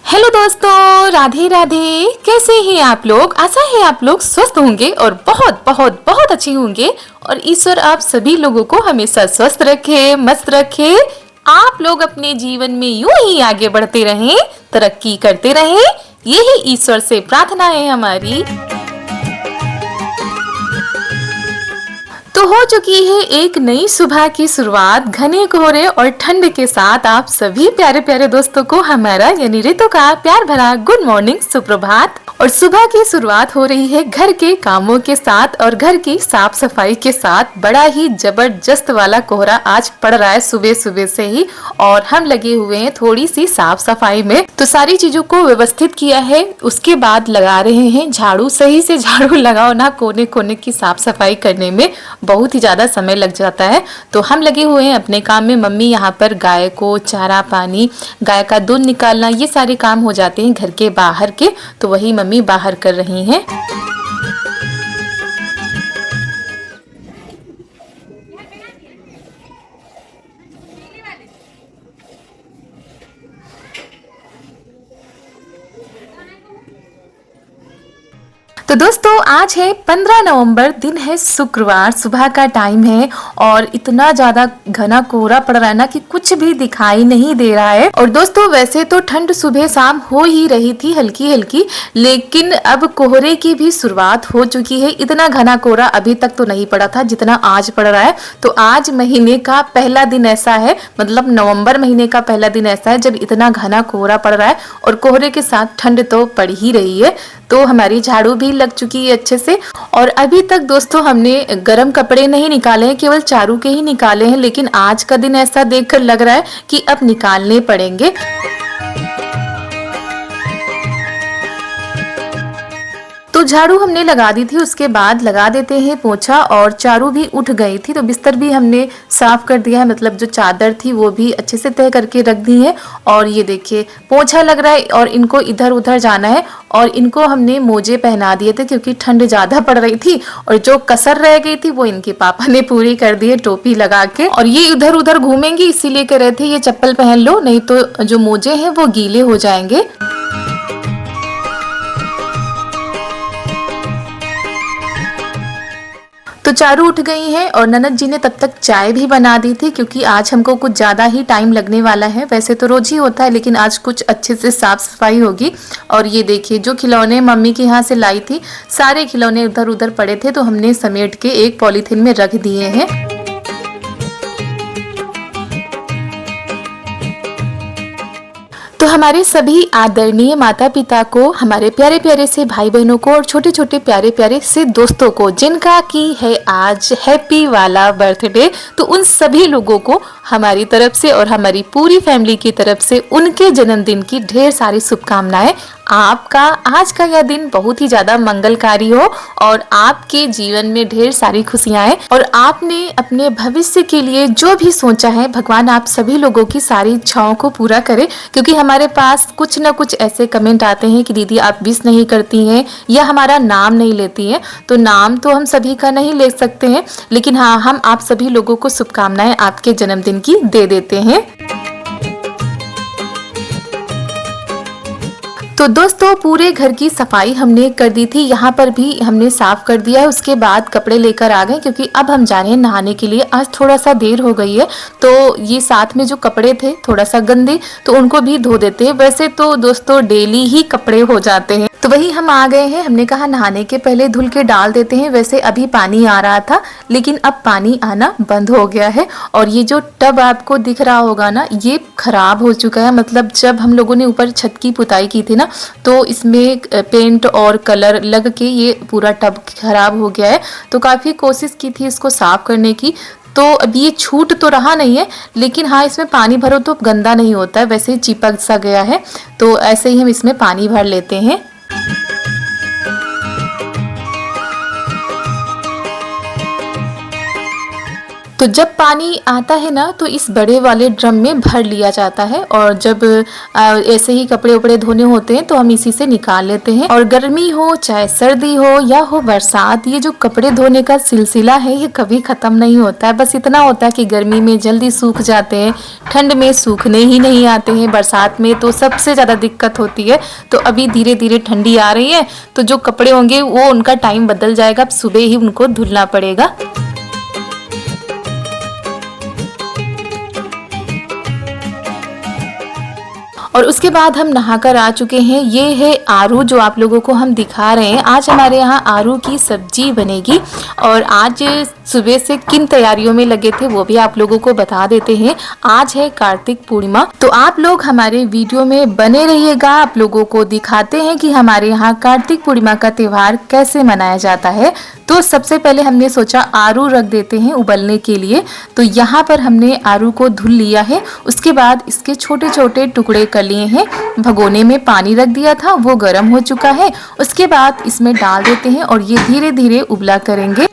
Hello दोस्तों, राधे राधे। कैसे हैं आप लोग? आशा है आप लोग स्वस्थ होंगे और बहुत बहुत बहुत अच्छे होंगे। और ईश्वर आप सभी लोगों को हमेशा स्वस्थ रखे, मस्त रखे। आप लोग अपने जीवन में यूं ही आगे बढ़ते रहें, तरक्की करते रहें, यही ईश्वर से प्रार्थना है हमारी। तो हो चुकी है एक नई सुबह की शुरुआत घने कोहरे और ठंड के साथ। आप सभी प्यारे प्यारे दोस्तों को हमारा यानी ऋतु का प्यार भरा गुड मॉर्निंग, सुप्रभात। और सुबह की शुरुआत हो रही है घर के कामों के साथ और घर की साफ सफाई के साथ। बड़ा ही जबरदस्त वाला कोहरा आज पड़ रहा है सुबह सुबह से ही, और हम लगे हुए हैं थोड़ी सी साफ सफाई में। तो सारी चीजों को व्यवस्थित किया है, उसके बाद लगा रहे हैं झाड़ू। सही से झाड़ू लगाओ ना, कोने कोने की साफ सफाई करने में बहुत ही ज्यादा समय लग जाता है। तो हम लगे हुए हैं अपने काम में। मम्मी यहाँ पर गाय को चारा पानी, गाय का दूध निकालना, ये सारे काम हो जाते हैं घर के बाहर के, तो वही मम्मी बाहर कर रही हैं। तो दोस्तों आज है 15 नवंबर, दिन है शुक्रवार, सुबह का टाइम है और इतना ज्यादा घना कोहरा पड़ रहा है ना कि कुछ भी दिखाई नहीं दे रहा है। और दोस्तों वैसे तो ठंड सुबह शाम हो ही रही थी हल्की हल्की, लेकिन अब कोहरे की भी शुरुआत हो चुकी है। इतना घना कोहरा अभी तक तो नहीं पड़ा था जितना आज पड़ रहा है। तो आज महीने का पहला दिन ऐसा है, मतलब नवम्बर महीने का पहला दिन ऐसा है जब इतना घना कोहरा पड़ रहा है और कोहरे के साथ ठंड तो पड़ ही रही है। तो हमारी झाड़ू भी लग चुकी है अच्छे से। और अभी तक दोस्तों हमने गर्म कपड़े नहीं निकाले हैं, केवल चारू के ही निकाले हैं, लेकिन आज का दिन ऐसा देखकर लग रहा है कि अब निकालने पड़ेंगे। तो झाड़ू हमने लगा दी थी, उसके बाद लगा देते हैं पोछा। और चारू भी उठ गई थी तो बिस्तर भी हमने साफ कर दिया है, मतलब जो चादर थी वो भी अच्छे से तह करके रख दी है। और ये देखिए पोछा लग रहा है और इनको इधर उधर जाना है। और इनको हमने मोजे पहना दिए थे क्योंकि ठंड ज्यादा पड़ रही थी और जो कसर रह गई थी वो इनके पापा ने पूरी कर दी है टोपी लगा के। और ये इधर उधर घूमेंगी, इसीलिए कह रहे थे ये चप्पल पहन लो, नहीं तो जो मोजे हैं वो गीले हो जाएंगे। तो चारू उठ गई हैं और ननद जी ने तब तक चाय भी बना दी थी, क्योंकि आज हमको कुछ ज़्यादा ही टाइम लगने वाला है। वैसे तो रोज ही होता है लेकिन आज कुछ अच्छे से साफ सफाई होगी। और ये देखिए जो खिलौने मम्मी के यहाँ से लाई थी, सारे खिलौने उधर उधर पड़े थे तो हमने समेट के एक पॉलीथीन में रख दिए हैं। तो हमारे सभी आदरणीय माता पिता को, हमारे प्यारे प्यारे से भाई बहनों को और छोटे छोटे प्यारे प्यारे से दोस्तों को जिनका की है आज हैप्पी वाला बर्थडे, तो उन सभी लोगों को हमारी तरफ से और हमारी पूरी फैमिली की तरफ से उनके जन्मदिन की ढेर सारी शुभकामनाएं। आपका आज का यह दिन बहुत ही ज्यादा मंगलकारी हो और आपके जीवन में ढेर सारी खुशियां आए। और आपने अपने भविष्य के लिए जो भी सोचा है, भगवान आप सभी लोगों की सारी इच्छाओं को पूरा करे। क्योंकि हमारे पास कुछ न कुछ ऐसे कमेंट आते हैं कि दीदी आप विश नहीं करती हैं या हमारा नाम नहीं लेती हैं। तो नाम तो हम सभी का नहीं ले सकते हैं, लेकिन हाँ हम आप सभी लोगों को शुभकामनाएं आपके जन्मदिन की दे देते हैं। तो दोस्तों पूरे घर की सफाई हमने कर दी थी, यहाँ पर भी हमने साफ कर दिया है। उसके बाद कपड़े लेकर आ गए क्योंकि अब हम जा रहे हैं नहाने के लिए। आज थोड़ा सा देर हो गई है तो ये साथ में जो कपड़े थे थोड़ा सा गंदे, तो उनको भी धो देते हैं। वैसे तो दोस्तों डेली ही कपड़े हो जाते हैं, तो वही हम आ गए हैं। हमने कहा नहाने के पहले धुल के डाल देते हैं। वैसे अभी पानी आ रहा था लेकिन अब पानी आना बंद हो गया है। और ये जो टब आपको दिख रहा होगा ना, ये खराब हो चुका है। मतलब जब हम लोगों ने ऊपर छत की पुताई की थी ना, तो इसमें पेंट और कलर लग के ये पूरा टब खराब हो गया है। तो काफ़ी कोशिश की थी इसको साफ करने की, तो अभी ये छूट तो रहा नहीं है, लेकिन हाँ इसमें पानी भरो तो गंदा नहीं होता है, वैसे चिपक सा गया है। तो ऐसे ही हम इसमें पानी भर लेते हैं। तो जब पानी आता है ना तो इस बड़े वाले ड्रम में भर लिया जाता है, और जब ऐसे ही कपड़े उपड़े धोने होते हैं तो हम इसी से निकाल लेते हैं। और गर्मी हो चाहे सर्दी हो या हो बरसात, ये जो कपड़े धोने का सिलसिला है ये कभी ख़त्म नहीं होता है। बस इतना होता है कि गर्मी में जल्दी सूख जाते हैं, ठंड में सूखने ही नहीं आते हैं, बरसात में तो सबसे ज़्यादा दिक्कत होती है। तो अभी धीरे धीरे ठंडी आ रही है तो जो कपड़े होंगे वो उनका टाइम बदल जाएगा, अब सुबह ही उनको धुलना पड़ेगा। और उसके बाद हम नहाकर आ चुके हैं। ये है आरू जो आप लोगों को हम दिखा रहे हैं। आज हमारे यहाँ आरू की सब्जी बनेगी, और आज सुबह से किन तैयारियों में लगे थे वो भी आप लोगों को बता देते हैं। आज है कार्तिक पूर्णिमा, तो आप लोग हमारे वीडियो में बने रहिएगा। आप लोगों को दिखाते हैं कि हमारे यहाँ कार्तिक पूर्णिमा का त्यौहार कैसे मनाया जाता है। तो सबसे पहले हमने सोचा आरू रख देते हैं उबलने के लिए। तो यहाँ पर हमने आरू को धुल लिया है, उसके बाद इसके छोटे छोटे टुकड़े कर लिए हैं। भगोने में पानी रख दिया था, वो गर्म हो चुका है। उसके बाद इसमें डाल देते हैं और ये धीरे धीरे उबला करेंगे।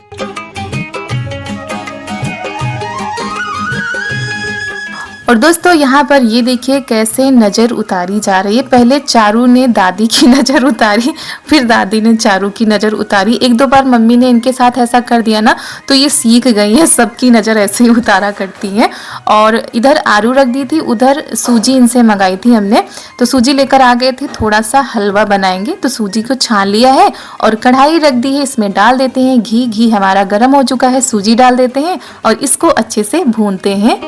और दोस्तों यहाँ पर ये देखिए कैसे नज़र उतारी जा रही है। पहले चारू ने दादी की नज़र उतारी, फिर दादी ने चारू की नज़र उतारी। एक दो बार मम्मी ने इनके साथ ऐसा कर दिया ना तो ये सीख गई है, सबकी नज़र ऐसे ही उतारा करती हैं। और इधर आरू रख दी थी, उधर सूजी इनसे मंगाई थी हमने, तो सूजी लेकर आ गए थे। थोड़ा सा हलवा बनाएंगे तो सूजी को छान लिया है और कढ़ाई रख दी है, इसमें डाल देते हैं घी। घी हमारा गर्म हो चुका है, सूजी डाल देते हैं और इसको अच्छे से भूनते हैं।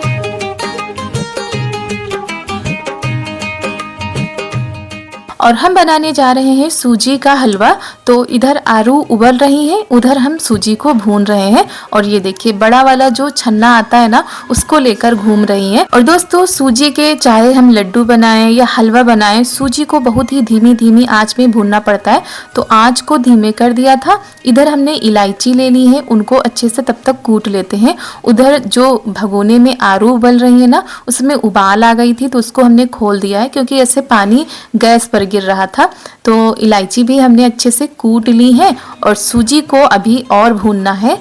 और हम बनाने जा रहे हैं सूजी का हलवा। तो इधर आरू उबल रही है, उधर हम सूजी को भून रहे हैं। और ये देखिए बड़ा वाला जो छन्ना आता है ना उसको लेकर घूम रही हैं। और दोस्तों सूजी के चाहे हम लड्डू बनाएं या हलवा बनाएं, सूजी को बहुत ही धीमी धीमी आंच में भूनना पड़ता है। तो आंच को धीमे कर दिया था। इधर हमने इलायची ले ली है, उनको अच्छे से तब तक कूट लेते हैं। उधर जो भगोने में आरू उबल रही है ना उसमें उबाल आ गई थी तो उसको हमने खोल दिया है, क्योंकि ऐसे पानी गैस पर गिर रहा था। तो इलायची भी हमने अच्छे से कूट ली है और सूजी को अभी और भूनना है।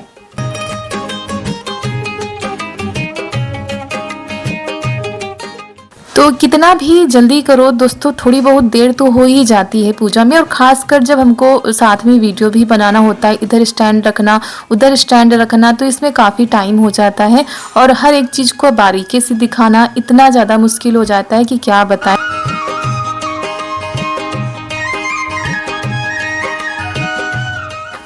तो कितना भी जल्दी करो दोस्तों, थोड़ी बहुत देर तो हो ही जाती है पूजा में। और ख़ासकर जब हमको साथ में वीडियो भी बनाना होता है, इधर स्टैंड रखना उधर स्टैंड रखना, तो इसमें काफ़ी टाइम हो जाता है। और हर एक चीज़ को बारीकी से दिखाना इतना ज़्यादा मुश्किल हो जाता है कि क्या बताएं।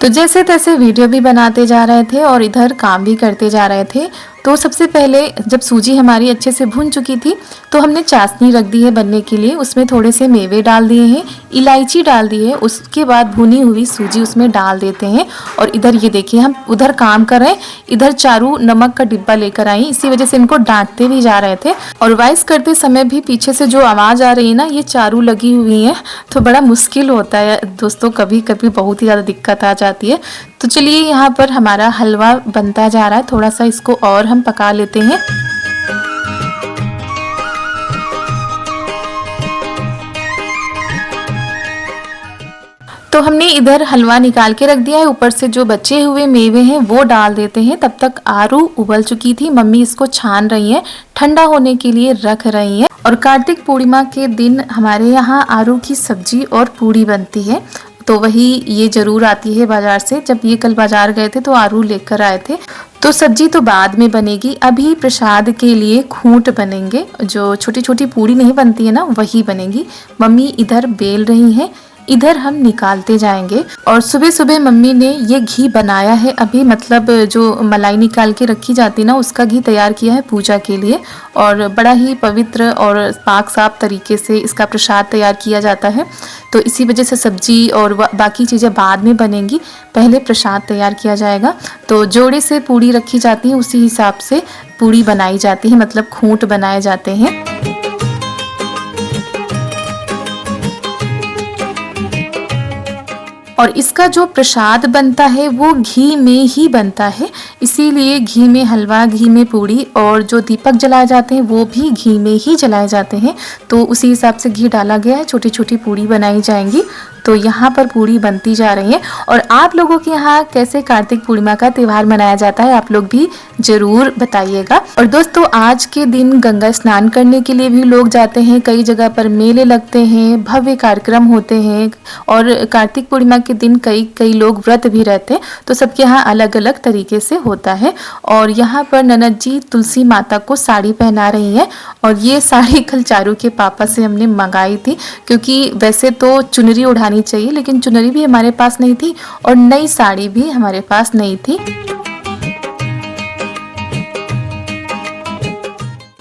तो जैसे तैसे वीडियो भी बनाते जा रहे थे और इधर काम भी करते जा रहे थे। तो सबसे पहले जब सूजी हमारी अच्छे से भून चुकी थी तो हमने चाशनी रख दी है बनने के लिए। उसमें थोड़े से मेवे डाल दिए हैं, इलायची डाल दी है, उसके बाद भुनी हुई सूजी उसमें डाल देते हैं। और इधर ये देखिए हम उधर काम कर रहे हैं, इधर चारू नमक का डिब्बा लेकर आई, इसी वजह से इनको डांटते भी जा रहे थे। और वॉइस करते समय भी पीछे से जो आवाज़ आ रही है ना, ये चारू लगी हुई है तो बड़ा मुश्किल होता है दोस्तों, कभी कभी बहुत ही ज़्यादा दिक्कत आ जाती है। तो चलिए यहाँ पर हमारा हलवा बनता जा रहा है, थोड़ा सा इसको और हम पका लेते हैं। तो हमने इधर हलवा निकाल के रख दिया है, ऊपर से जो बचे हुए मेवे हैं वो डाल देते हैं। तब तक आरू उबल चुकी थी, मम्मी इसको छान रही है, ठंडा होने के लिए रख रही है। और कार्तिक पूर्णिमा के दिन हमारे यहाँ आरू की सब्जी और पूड़ी बनती है, तो वही ये जरूर आती है बाजार से। जब ये कल बाजार गए थे तो आरू लेकर आए थे। तो सब्जी तो बाद में बनेगी, अभी प्रसाद के लिए खूंट बनेंगे, जो छोटी छोटी पूड़ी नहीं बनती है ना वही बनेगी। मम्मी इधर बेल रही हैं, इधर हम निकालते जाएंगे। और सुबह सुबह मम्मी ने ये घी बनाया है अभी, मतलब जो मलाई निकाल के रखी जाती है ना उसका घी तैयार किया है पूजा के लिए। और बड़ा ही पवित्र और पाक साफ तरीके से इसका प्रसाद तैयार किया जाता है। तो इसी वजह से सब्जी और बाकी चीज़ें बाद में बनेंगी, पहले प्रसाद तैयार किया जाएगा। तो जोड़े से पूड़ी रखी जाती है, उसी हिसाब से पूड़ी बनाई जाती है, मतलब खूंट बनाए जाते हैं। और इसका जो प्रसाद बनता है वो घी में ही बनता है, इसीलिए घी में हलवा, घी में पूड़ी, और जो दीपक जलाए जाते हैं वो भी घी में ही जलाए जाते हैं। तो उसी हिसाब से घी डाला गया है, छोटी छोटी पूड़ी बनाई जाएंगी। तो यहाँ पर पूड़ी बनती जा रही है। और आप लोगों के यहाँ कैसे कार्तिक पूर्णिमा का त्यौहार मनाया जाता है आप लोग भी जरूर बताइएगा। और दोस्तों आज के दिन गंगा स्नान करने के लिए भी लोग जाते हैं, कई जगह पर मेले लगते हैं, भव्य कार्यक्रम होते हैं और कार्तिक पूर्णिमा के दिन कई लोग व्रत भी रहते हैं। तो सबके यहाँ अलग अलग तरीके से होता है। और यहाँ पर ननद जी तुलसी माता को साड़ी पहना रही है और ये साड़ी कल चारू के पापा से हमने मंगाई थी, क्योंकि वैसे तो चुनरी उड़ानी चाहिए लेकिन चुनरी भी हमारे पास नहीं थी और नई साड़ी भी हमारे पास नहीं थी।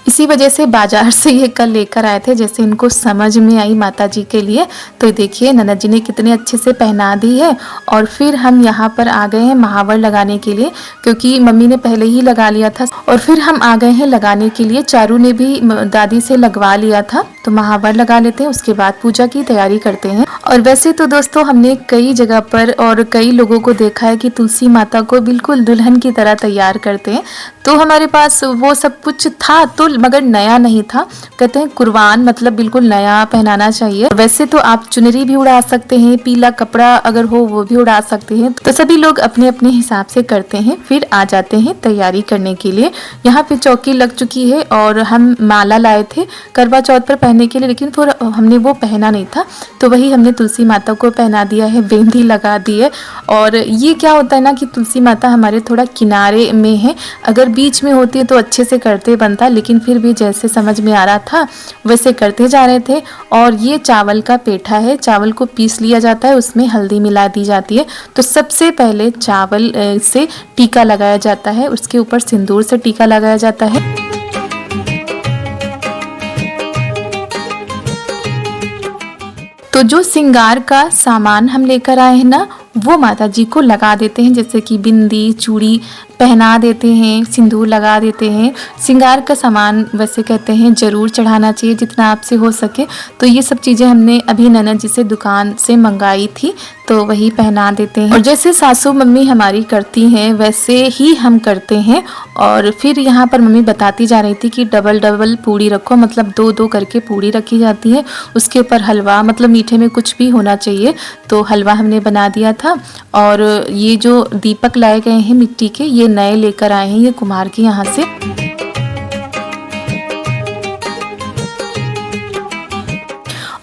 इसी वजह से बाजार से ये कल लेकर आए थे, जैसे इनको समझ में आई माता जी के लिए। तो देखिए ननद जी ने कितने अच्छे से पहना दी है। और फिर हम यहाँ पर आ गए हैं महावर लगाने के लिए, क्योंकि मम्मी ने पहले ही लगा लिया था और फिर हम आ गए हैं लगाने के लिए। चारू ने भी दादी से लगवा लिया था, तो महावर लगा लेते हैं, उसके बाद पूजा की तैयारी करते हैं। और वैसे तो दोस्तों हमने कई जगह पर और कई लोगों को देखा है कि तुलसी माता को बिल्कुल दुल्हन की तरह तैयार करते हैं, तो हमारे पास वो सब कुछ था तो मगर नया नहीं था। कहते हैं कुर्बान मतलब बिल्कुल नया पहनाना चाहिए। वैसे तो आप चुनरी भी उड़ा सकते हैं, पीला कपड़ा अगर हो वो भी उड़ा सकते हैं। तो सभी लोग अपने अपने हिसाब से करते हैं, फिर आ जाते हैं तैयारी करने के लिए। यहाँ पे चौकी लग चुकी है और हम माला लाए थे करवा चौथ पर पहनने के लिए, लेकिन फिर हमने वो पहना नहीं था, तो वही हमने तुलसी माता को पहना दिया है, बिंदी लगा दी है। और ये क्या होता है ना कि तुलसी माता हमारे थोड़ा किनारे में है, अगर बीच में होती है तो अच्छे से करते बनता, लेकिन फिर भी जैसे समझ में आ रहा था वैसे करते जा रहे थे। और ये चावल का पेठा है, चावल को पीस लिया जाता है, उसमें हल्दी मिला दी जाती है। तो सबसे पहले चावल से टीका लगाया जाता है, उसके ऊपर सिंदूर से टीका लगाया जाता है। तो जो श्रृंगार का सामान हम लेकर आए हैं ना, वो माता जी को लगा देते हैं, जैसे कि बिंदी चूड़ी पहना देते हैं, सिंदूर लगा देते हैं। श्रृंगार का सामान वैसे कहते हैं ज़रूर चढ़ाना चाहिए जितना आपसे हो सके। तो ये सब चीज़ें हमने अभी ननद जी से दुकान से मंगाई थी, तो वही पहना देते हैं। और जैसे सासू मम्मी हमारी करती हैं वैसे ही हम करते हैं। और फिर यहाँ पर मम्मी बताती जा रही थी कि डबल डबल पूड़ी रखो, मतलब दो दो करके पूड़ी रखी जाती है, उसके ऊपर हलवा, मतलब मीठे में कुछ भी होना चाहिए। तो हलवा हमने बना दिया था। और ये जो दीपक लाए गए हैं मिट्टी के, ये नए लेकर आए हैं, ये कुम्हार के यहाँ से।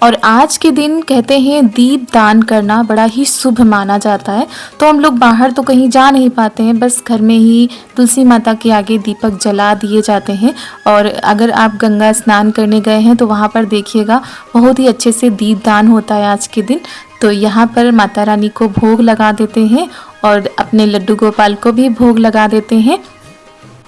और आज के दिन कहते हैं दीप दान करना बड़ा ही शुभ माना जाता है। तो हम लोग बाहर तो कहीं जा नहीं पाते हैं, बस घर में ही तुलसी माता के आगे दीपक जला दिए जाते हैं। और अगर आप गंगा स्नान करने गए हैं तो वहाँ पर देखिएगा बहुत ही अच्छे से दीप दान होता है आज के दिन। तो यहाँ पर माता रानी को भोग लगा देते हैं और अपने लड्डू गोपाल को भी भोग लगा देते हैं।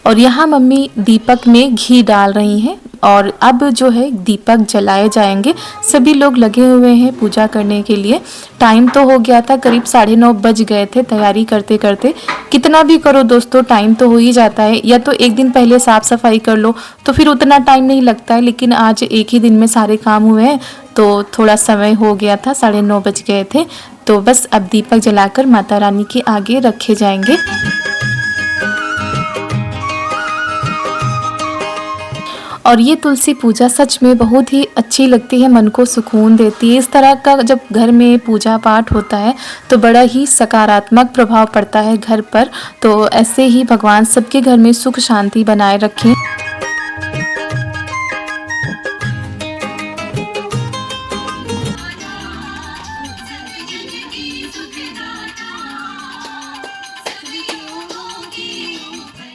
और यहाँ मम्मी दीपक में घी डाल रही हैं और अब जो है दीपक जलाए जाएंगे। सभी लोग लगे हुए हैं पूजा करने के लिए। टाइम तो हो गया था, करीब 9:30 बज गए थे तैयारी करते करते। कितना भी करो दोस्तों टाइम तो हो ही जाता है, या तो एक दिन पहले साफ सफाई कर लो तो फिर उतना टाइम नहीं लगता है, लेकिन आज एक ही दिन में सारे काम हुए हैं तो थोड़ा समय हो गया था, 9:30 बज गए थे। तो बस अब दीपक जलाकर माता रानी के आगे रखे जाएंगे। और ये तुलसी पूजा सच में बहुत ही अच्छी लगती है, मन को सुकून देती है। इस तरह का जब घर में पूजा पाठ होता है तो बड़ा ही सकारात्मक प्रभाव पड़ता है घर पर। तो ऐसे ही भगवान सबके घर में सुख शांति बनाए रखें।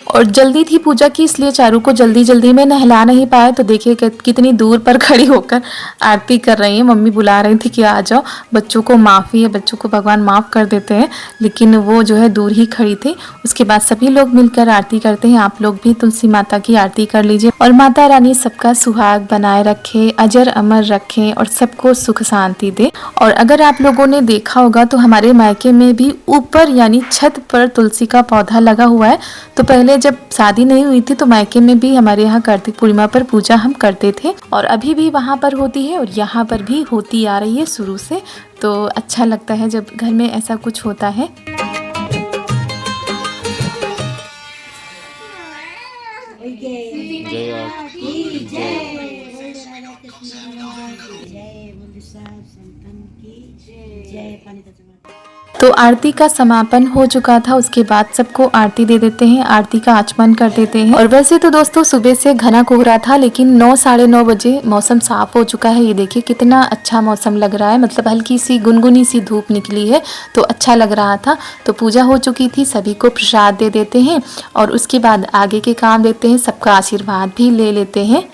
और जल्दी थी पूजा की, इसलिए चारू को जल्दी जल्दी में नहला नहीं पाया। तो देखिए कितनी दूर पर खड़ी होकर आरती कर रही है। मम्मी बुला रही थी कि आ जाओ, बच्चों को माफ़ी है, बच्चों को भगवान माफ़ कर देते हैं, लेकिन वो जो है दूर ही खड़ी थी। उसके बाद सभी लोग मिलकर आरती करते हैं। आप लोग भी तुलसी माता की आरती कर लीजिए। और माता रानी सबका सुहाग बनाए रखे, अजर अमर रखें और सबको सुख शांति दे। और अगर आप लोगों ने देखा होगा तो हमारे मायके में भी ऊपर यानी छत पर तुलसी का पौधा लगा हुआ है। तो पहले जब शादी नहीं हुई थी तो मायके में भी हमारे यहाँ कार्तिक पूर्णिमा पर पूजा हम करते थे, और अभी भी वहाँ पर होती है और यहाँ पर भी होती आ रही है शुरू से। तो अच्छा लगता है जब घर में ऐसा कुछ होता है। जय बोले साहब संतन की जय। पानी तो आरती का समापन हो चुका था। उसके बाद सबको आरती दे देते हैं, आरती का आचमन कर देते हैं। और वैसे तो दोस्तों सुबह से घना कोहरा था, लेकिन 9 साढ़े 9 बजे मौसम साफ हो चुका है। ये देखिए कितना अच्छा मौसम लग रहा है, मतलब हल्की सी गुनगुनी सी धूप निकली है तो अच्छा लग रहा था। तो पूजा हो चुकी थी, सभी को प्रसाद दे देते हैं और उसके बाद आगे के काम देखते हैं, सबका आशीर्वाद भी ले लेते हैं।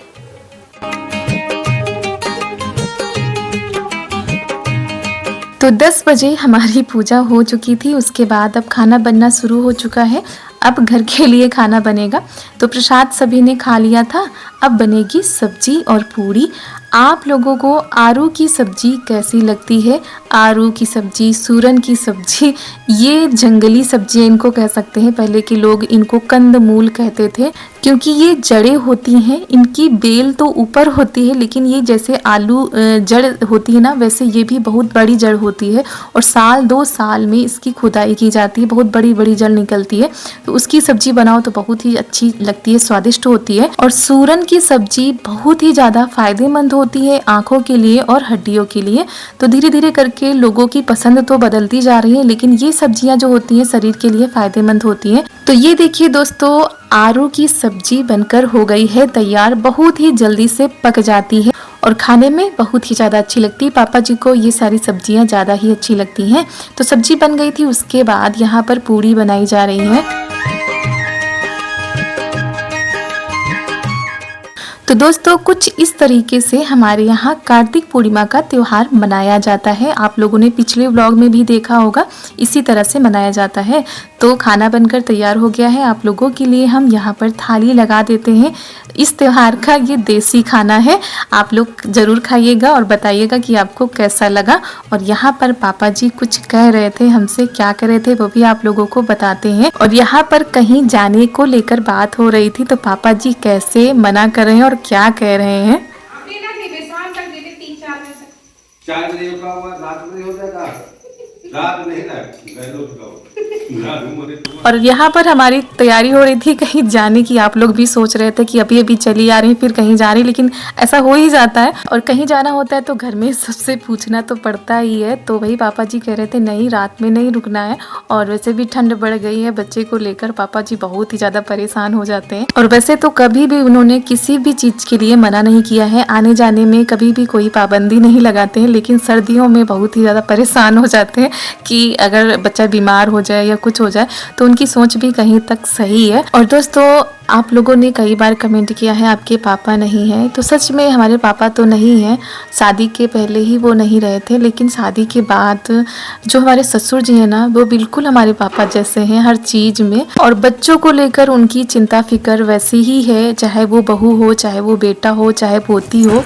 तो 10 बजे हमारी पूजा हो चुकी थी। उसके बाद अब खाना बनना शुरू हो चुका है। अब घर के लिए खाना बनेगा। तो प्रसाद सभी ने खा लिया था, अब बनेगी सब्जी और पूरी। आप लोगों को आरू की सब्जी कैसी लगती है? आरू की सब्जी, सूरन की सब्जी, ये जंगली सब्जी इनको कह सकते हैं। पहले के लोग इनको कंदमूल कहते थे क्योंकि ये जड़ें होती हैं। इनकी बेल तो ऊपर होती है, लेकिन ये जैसे आलू जड़ होती है ना, वैसे ये भी बहुत बड़ी जड़ होती है और साल 2 साल में इसकी खुदाई की जाती है, बहुत बड़ी बड़ी जड़ निकलती है। तो उसकी सब्जी बनाओ तो बहुत ही अच्छी लगती है, स्वादिष्ट होती है। और सूरन की सब्जी बहुत ही ज़्यादा फायदेमंद होती है आँखों के लिए और हड्डियों के लिए। तो धीरे धीरे करके लोगों की पसंद तो बदलती जा रही है, लेकिन ये सब्जियां जो होती हैं शरीर के लिए फायदेमंद होती हैं। तो ये देखिए दोस्तों, आरू की सब्जी बनकर हो गई है तैयार। बहुत ही जल्दी से पक जाती है और खाने में बहुत ही ज़्यादा अच्छी लगती है। पापा जी को ये सारी सब्जियां ज़्यादा ही अच्छी लगती हैं। तो सब्जी बन गई थी, उसके बाद यहाँ पर पूड़ी बनाई जा रही है। तो दोस्तों कुछ इस तरीके से हमारे यहाँ कार्तिक पूर्णिमा का त्योहार मनाया जाता है। आप लोगों ने पिछले व्लॉग में भी देखा होगा, इसी तरह से मनाया जाता है। तो खाना बनकर तैयार हो गया है। आप लोगों के लिए हम यहाँ पर थाली लगा देते हैं। इस त्योहार का ये देसी खाना है, आप लोग ज़रूर खाइएगा और बताइएगा कि आपको कैसा लगा। और यहाँ पर पापा जी कुछ कह रहे थे हमसे, क्या कह रहे थे वो भी आप लोगों को बताते हैं। और यहाँ पर कहीं जाने को लेकर बात हो रही थी, तो पापा जी कैसे मना कर रहे हैं और क्या कह रहे हैं। 4 बजे उठा हुआ, रात में हो जाएगा, रात नहीं ना और यहाँ पर हमारी तैयारी हो रही थी कहीं जाने की। आप लोग भी सोच रहे थे कि अभी अभी चली आ रही फिर कहीं जा रही, लेकिन ऐसा हो ही जाता है। और कहीं जाना होता है तो घर में सबसे पूछना तो पड़ता ही है। तो वही पापा जी कह रहे थे नहीं, रात में नहीं रुकना है। और वैसे भी ठंड बढ़ गई है, बच्चे को लेकर पापा जी बहुत ही ज़्यादा परेशान हो जाते हैं। और वैसे तो कभी भी उन्होंने किसी भी चीज़ के लिए मना नहीं किया है, आने जाने में कभी भी कोई पाबंदी नहीं लगाते हैं। लेकिन सर्दियों में बहुत ही ज़्यादा परेशान हो जाते हैं कि अगर बच्चा बीमार हो जाए या कुछ हो जाए, तो उनकी सोच भी कहीं तक सही है। और दोस्तों आप लोगों ने कई बार कमेंट किया है आपके पापा नहीं हैं, तो सच में हमारे पापा तो नहीं हैं। शादी के पहले ही वो नहीं रहे थे, लेकिन शादी के बाद जो हमारे ससुर जी हैं ना, वो बिल्कुल हमारे पापा जैसे हैं हर चीज़ में। और बच्चों को लेकर उनकी चिंता फिक्र वैसी ही है, चाहे वो बहू हो, चाहे वो बेटा हो, चाहे पोती हो।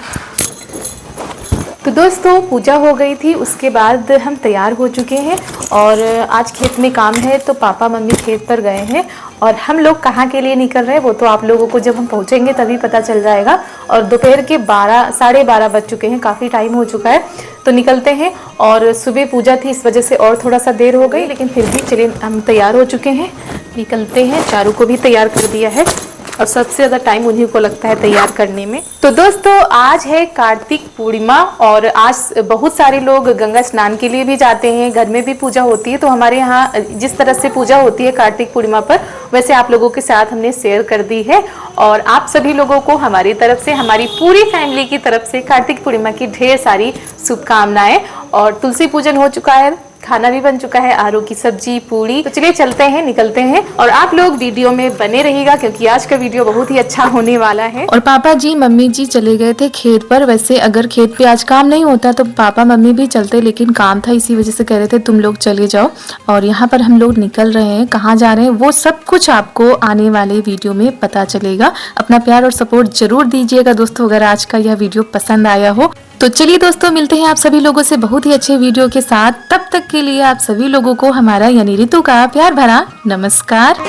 तो दोस्तों पूजा हो गई थी, उसके बाद हम तैयार हो चुके हैं और आज खेत में काम है, तो पापा मम्मी खेत पर गए हैं। और हम लोग कहाँ के लिए निकल रहे हैं वो तो आप लोगों को जब हम पहुँचेंगे तभी पता चल जाएगा। और दोपहर के 12 साढ़े 12 बज चुके हैं, काफ़ी टाइम हो चुका है, तो निकलते हैं। और सुबह पूजा थी, इस वजह से और थोड़ा सा देर हो गई, लेकिन फिर भी चलिए हम तैयार हो चुके हैं, निकलते हैं। चारू को भी तैयार कर दिया है और सबसे ज़्यादा टाइम उन्हीं को लगता है तैयार करने में। तो दोस्तों आज है कार्तिक पूर्णिमा और आज बहुत सारे लोग गंगा स्नान के लिए भी जाते हैं, घर में भी पूजा होती है। तो हमारे यहाँ जिस तरह से पूजा होती है कार्तिक पूर्णिमा पर, वैसे आप लोगों के साथ हमने शेयर कर दी है। और आप सभी लोगों को हमारी तरफ से, हमारी पूरी फैमिली की तरफ से कार्तिक पूर्णिमा की ढेर सारी शुभकामनाएं। और तुलसी पूजन हो चुका है, खाना भी बन चुका है, आलू की सब्जी, पूरी। तो चलिए चलते हैं, निकलते हैं। और आप लोग वीडियो में बने रहिएगा क्योंकि आज का वीडियो बहुत ही अच्छा होने वाला है। और पापा जी मम्मी जी चले गए थे खेत पर। वैसे अगर खेत पे आज काम नहीं होता तो पापा मम्मी भी चलते, लेकिन काम था इसी वजह से कह रहे थे तुम लोग चले जाओ। और यहाँ पर हम लोग निकल रहे हैं, कहाँ जा रहे हैं वो सब कुछ आपको आने वाले वीडियो में पता चलेगा। अपना प्यार और सपोर्ट जरूर दीजिएगा दोस्तों, अगर आज का यह वीडियो पसंद आया हो। तो चलिए दोस्तों मिलते हैं आप सभी लोगों से बहुत ही अच्छे वीडियो के साथ। तब तक के लिए आप सभी लोगों को हमारा यानी ऋतु का प्यार भरा नमस्कार।